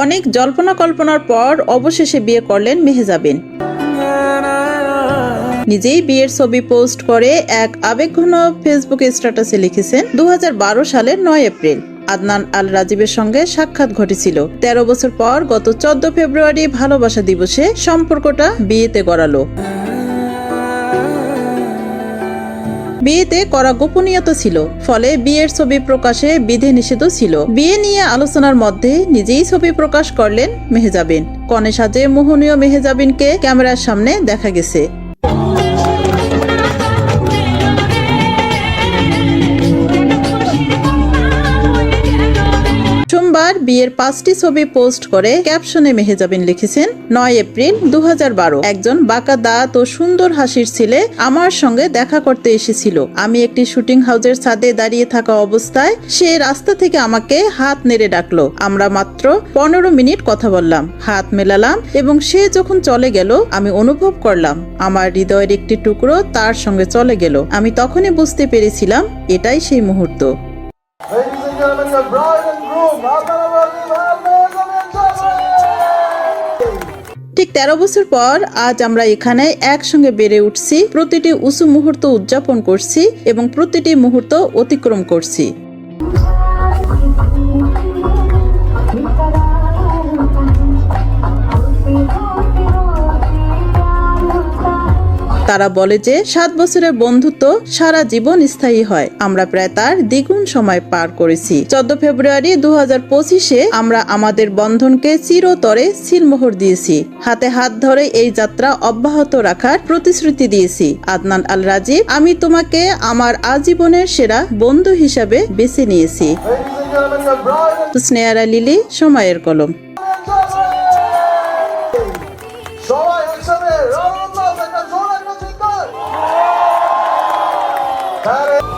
অনেক জল্পনা কল্পনার পর অবশেষে বিয়ে করলেন মেহজাবিন। নিজেই বিয়ের ছবি পোস্ট করে এক আবেগঘন ফেসবুক স্ট্যাটাসে লিখেছেন, 2012 সালের 9 এপ্রিল আদনান আল রাজীবের সঙ্গে সাক্ষাৎ ঘটেছিল। 13 বছর পর গত 14 ফেব্রুয়ারি ভালোবাসা দিবসে সম্পর্কটা বিয়েতে গড়ালো। বিয়েতে করা গোপনীয়তা ছিল, ফলে বিয়ের ছবি প্রকাশে বিধিনিষেধও ছিল। বিয়ে নিয়ে আলোচনার মধ্যে নিজেই ছবি প্রকাশ করলেন মেহজাবিন। কনে সাজে মোহনীয় মেহজাবিনকে ক্যামেরার সামনে দেখা গেছে। সোমবার বিয়ের 5টি ছবি পোস্ট করে ক্যাপশনে মেহজাবিন লিখেছেন, 9 এপ্রিল 2012 একজন বাঁকা দাঁত ও সুন্দর হাসির ছেলে আমার সঙ্গে দেখা করতে এসেছিল। আমি একটি শুটিং হাউসের ছাদে দাঁড়িয়ে থাকা অবস্থায় সে রাস্তা থেকে আমাকে হাত নেড়ে ডাকলো। আমরা মাত্র 15 মিনিট কথা বললাম, হাত মেলালাম এবং সে যখন চলে গেল আমি অনুভব করলাম আমার হৃদয়ের একটি টুকরো তার সঙ্গে চলে গেল। আমি তখনই বুঝতে পেরেছিলাম এটাই সেই মুহূর্ত। ঠিক 13 বছর পর আজ আমরা এখানে একসঙ্গে বেড়ে উঠছি, প্রতিটি উঁচু মুহূর্ত উদযাপন করছি এবং প্রতিটি মুহূর্ত অতিক্রম করছি। তারা বলে যে 7 বছরের বন্ধুত্ব সারা জীবন স্থায়ী হয়। আমরা প্রায় তার দ্বিগুণ সময় পার করেছি। 14 ফেব্রুয়ারি 2025-এ আমরা আমাদের বন্ধনকে চিরতরে সিলমোহর দিয়েছি। হাতে হাত ধরে এই যাত্রা অব্যাহত রাখার প্রতিশ্রুতি দিয়েছি। আদনান আল রাজীব, আমি তোমাকে আমার আজীবনের সেরা বন্ধু হিসাবে বেছে নিয়েছি। স্নেহারা লিলি, সময়ের কলম। Kare